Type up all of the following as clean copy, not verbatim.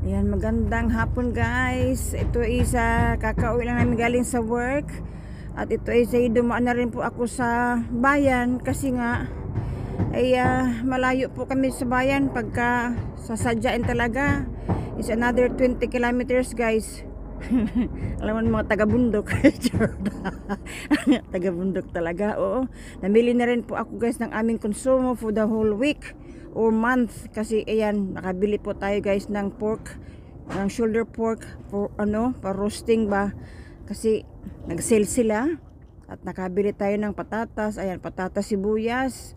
Ayan, magandang hapon guys. Ito isa, kakauwi lang namin galing sa work. At ito isa, dumaan na rin po ako sa bayan kasi nga ay malayo po kami sa bayan. Pagka sasadyain talaga is another 20 kilometers guys. Alam mo mga taga-bundok. Taga-bundok talaga, oo. Namili na rin po ako guys ng aming konsumo for the whole week or month kasi ayan, nakabili po tayo guys ng pork, ng shoulder pork for para roasting ba, kasi nag-sale sila. At nakabili tayo ng patatas, ayan, patatas, sibuyas,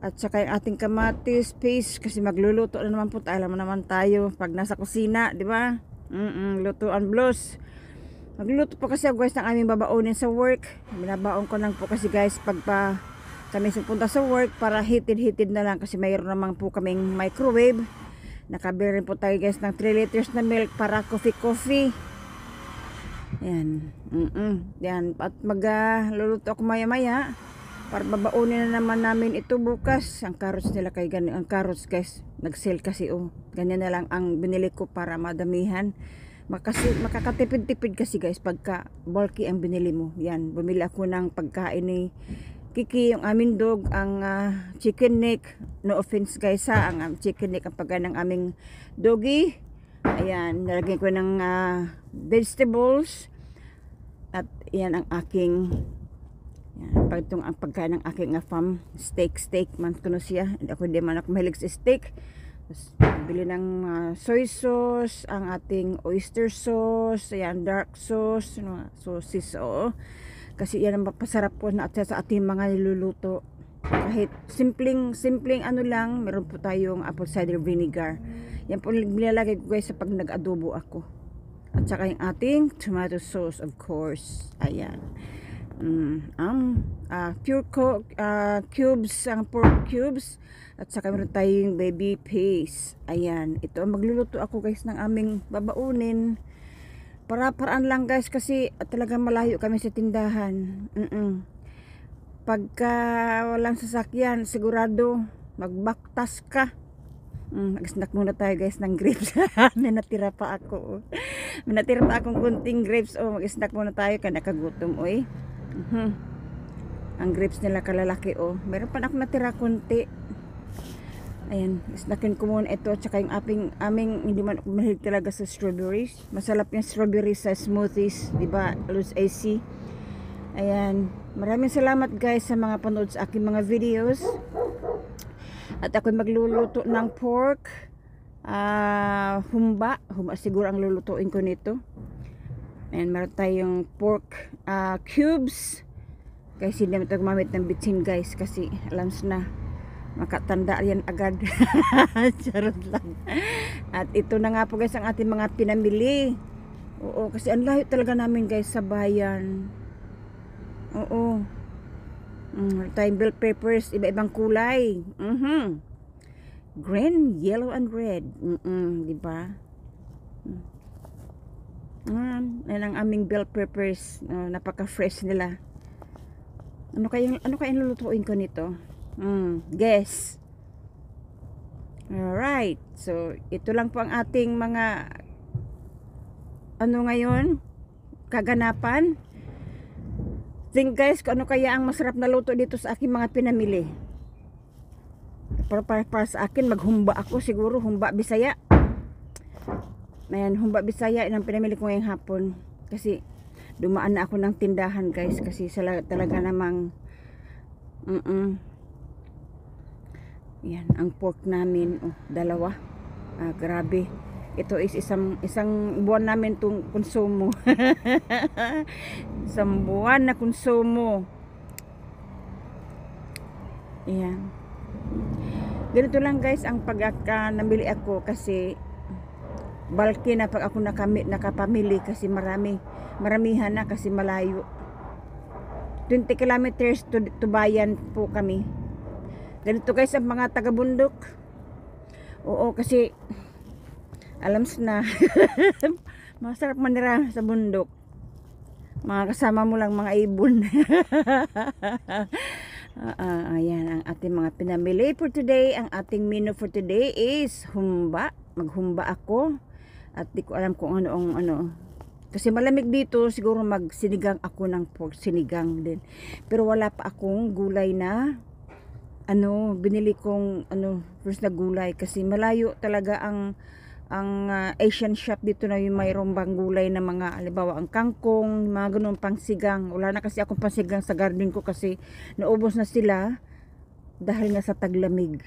at saka yung ating kamatis paste kasi magluluto na naman po tayo. Alam mo naman tayo pag nasa kusina, di ba? Lutuan blos. Magluluto po kasi ako guys ng aming babaonin sa work. Binabaon ko lang po kasi guys pag kami pupunta sa work para hitid na lang kasi mayroon naman po kaming microwave. Nakabili rin po tayo guys ng 3 liters na milk para coffee. Yan. Yan. At magluluto ako maya para babaunin na naman namin ito bukas. Ang carrots nila kay ganyan. Ang carrots guys, nag-sale kasi ganyan na lang ang binili ko para madamihan. Makakatipid-tipid kasi guys pagka bulky ang binili mo. Yan. Bumili ako ng pagkain ni Kiki, yung aming dog, ang chicken neck. No offense guys ha, ang chicken neck ang pagkain ng aming doggy. Ayan, nalagyan ko ng vegetables. At yan ang aking ang pagkain ng aking farm steak man kuno siya. Ako di man ako mahilig sa steak. Tapos bili ng soy sauce, ang ating oyster sauce, ayan, dark sauce, sauces, oo. Kasi yan ang mapasarap po na sa ating mga niluluto. Kahit simpleng lang, meron po tayong apple cider vinegar. Yan po nilalagay ko guys sa pag nag-adobo ako. At saka yung ating tomato sauce of course. Ayan. Cubes, ang pork cubes. At saka meron tayong baby paste. Ayan. Ito, magluluto ako guys ng aming babaunin. Para-paraan lang guys kasi talagang malayo kami sa tindahan. Pagka walang sasakyan, sigurado magbaktas ka. Mag-snack muna tayo guys ng grapes. May natira pa ako. May natira pa akong kunting grapes. Mag-snack muna tayo kaya nakagutom. Ang grapes nila kalalaki. Meron pa akong natira kunti. Ayan, snackin ko muna ito. Tsaka yung aming hindi man ako mahilig talaga sa strawberries. Masarap yung strawberries sa smoothies, diba? Luz AC. Ayan, maraming salamat guys sa mga panood sa aking mga videos. At ako magluluto ng pork humba siguro ang lulutuin ko nito. Ayan, meron tayong pork cubes. Kasi hindi naman ito gumamit ng bitsin guys kasi alam na makatanda yan agad. Charot lang. At ito na nga po guys ang ating mga pinamili. Oo, kasi ang layo talaga namin guys sa bayan. Oo. Tayong bell peppers, iba-ibang kulay. Green, yellow, and red. Diba? Yan ang aming bell peppers. Napaka-fresh nila. Ano kayang lulutuin ko nito? Guess. Alright. So, ito lang po ang ating mga ngayon, kaganapan. Think guys, kung ano kaya ang masarap na luto dito sa aking mga pinamili. Para sa akin, maghumba ako siguro, humba Bisaya. Ayan, humba Bisaya ang pinamili ko ngayong hapon. Kasi dumaan na ako ng tindahan guys kasi talaga namang yan, ang pork namin, dalawa. Grabe. Ito is isang buwan namin itong konsumo. Isang buwan na konsumo. Ayan. Ganito lang guys ang nabili ako kasi bulky na pag ako nakapamili kasi maramihan na kasi malayo. 20 kilometers to bayan po kami. Ganito guys ang mga taga-bundok. Oo, kasi alam na masarap manira sa bundok. Mga kasama mo lang mga ibon. Ayan ang ating mga pinamili for today. Ang ating menu for today is humba. Maghumba ako. At di ko alam kung ano ang ano. Kasi malamig dito, siguro magsinigang ako ng pork sinigang din. Pero wala pa akong gulay na ano, binili kong ano, first na gulay kasi malayo talaga ang Asian shop dito na yung mayroong bang gulay na mga halimbawa ang kangkong, mga ganun pang sigang. Wala na kasi akong pansigang sa garden ko kasi naubos na sila dahil nga sa taglamig.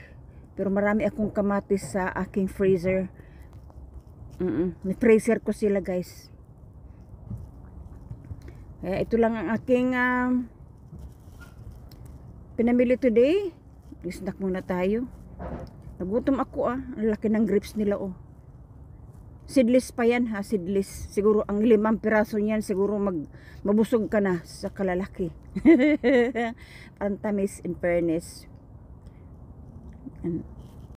Pero marami akong kamatis sa aking freezer. May freezer ko sila guys. Kaya ito lang ang aking pinamili today. Snack muna tayo. Nagutom ako Ang laki ng grapes nila Seedless pa yan seedless. Siguro ang 5 piraso niyan siguro mabusog ka na sa kalalaki. Ang tamis in fairness.